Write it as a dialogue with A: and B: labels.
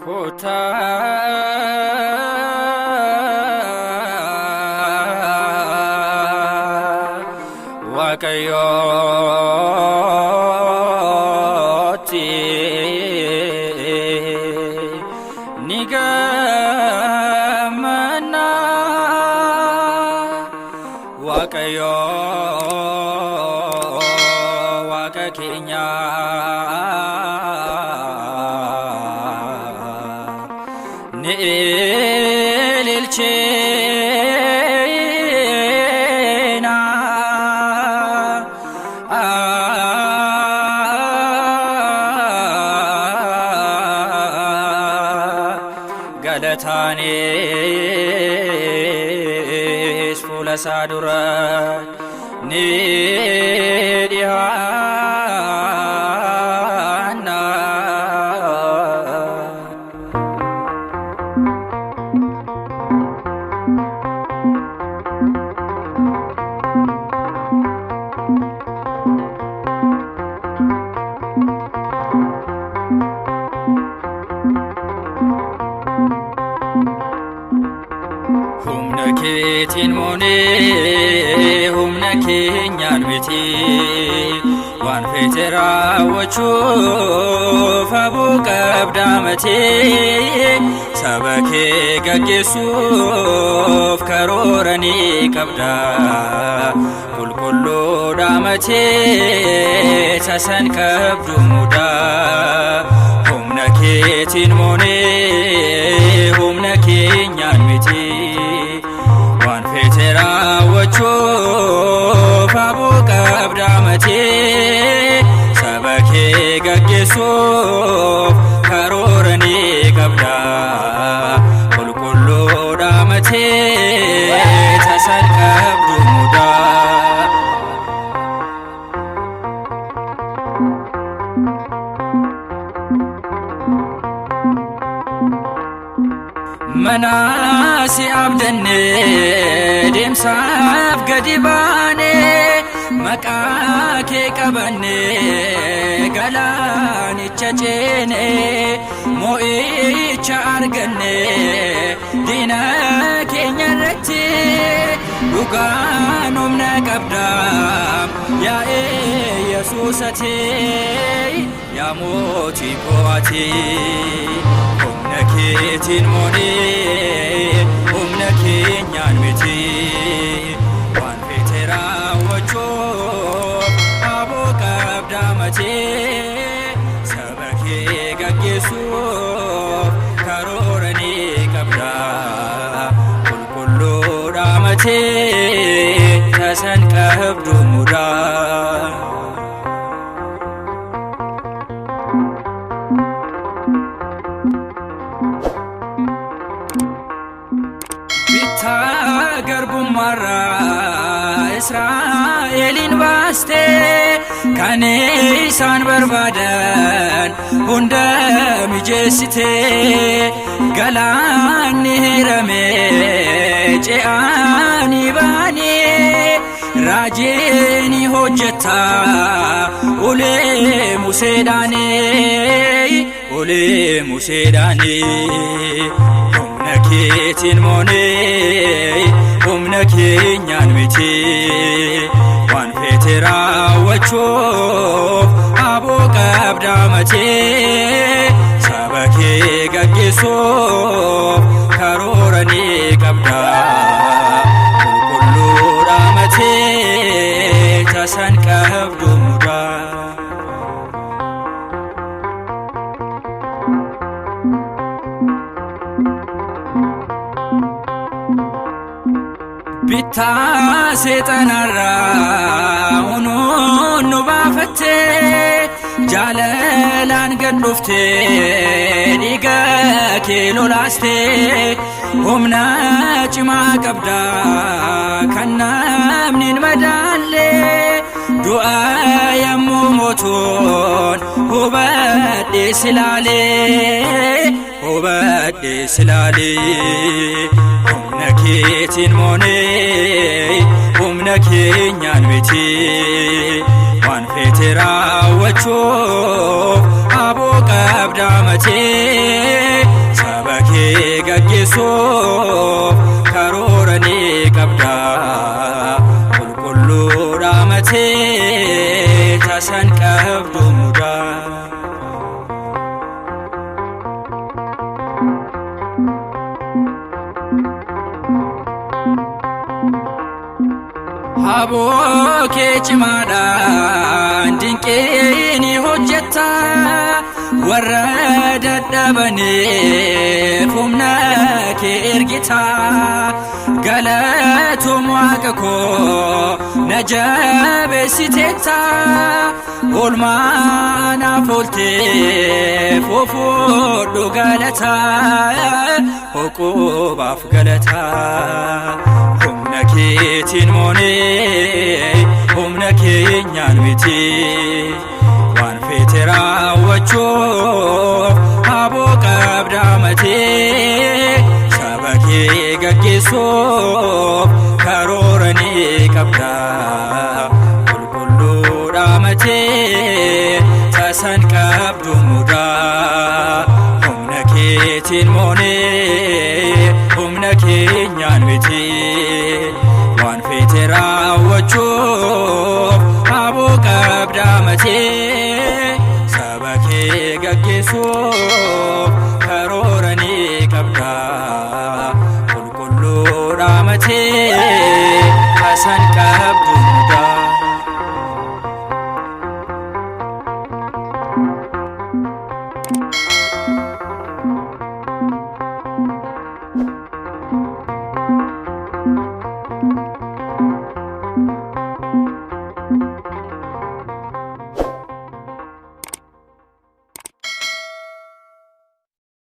A: Kota Wakayoti Nigamana Wakayo Wakakinya Nilchena Galatanis Fula Sadura Nidihana Humna keetiin moonee humna keenyaan miti waan feete raawwachuuf aboo qabdaa matee saba kee gaggeessuuf karoora ni qabdaa qulqulluudha matee tasan qabdu mudaa humna keetiin moonee humna keenyaan miti waan feete raawwachuuf aboo qabdaa matee saba kee gaggeessuuf karoora ni qabdaa qulqulluudha matee tasan qabdu mudaa Manasi abdanne deemsaaf gadi baane maqaa kee qabanne galaanicha ceene moo'icha arganne diina keenya irratti dhugaan humna qabdaa yaa Yesuus ati yaa mootii koo ati humna keetiin moonee humna keenyaan miti waan feete raawwachuuf aboo qabdaa matee saba kee gaggeessuuf karoora ni qabdaa qulqulluudha matee tasan qabdu mudaa Garbummaarra Israa'elin baaste kan isaan barbaadan hunda mijeessite galaanni hirame ce'aani baane raajiin hojjeta ulee Museedhaani humna keetiin moonee humna keenyaan miti waan feete raawwachuuf aboo qabdaa matee saba kee gaggeessuuf karoora ni qabdaa qulqulluudha matee tasan qabdu mudaa Bittaa seexanarraa unuun nu baafattee jaalalaan gad dhuftee dhiiga kee lolaaste humna cimaa qabdaa kan namni hin madaalle du'a yommuu mootuun hubadhee silaalee humna keetiin moonee humna keenyaan miti waan feete raawwachuuf aboo qabdaa matee kee gaggeessuuf karoora ni qabda. Qulqulluudha matee tasan qabdu mudaa. Aboo kee cimaadhaan dinqii ni hojjetta. Warra dadhabaniif humna kee ergita. Galatoom Waaqa koo na jabeessiteetta. Oolmaa naaf oolteef ofuudhu galata. Oqubaaf galata. Humna keetiin moonee humna keenyaan miti. Waan feete raawwachuuf aboo qabda matee. Saba kee gaggeessuuf karoora ni qabda. Qulqulluudha matee tasan qabdu mudaa. Humna keetiin moonee humna keenyaan miti. Waan feete raawwachuuf aboo qabda matee. Saba kee gaggeessuuf karoora ni qabda. Qulqulluudha matee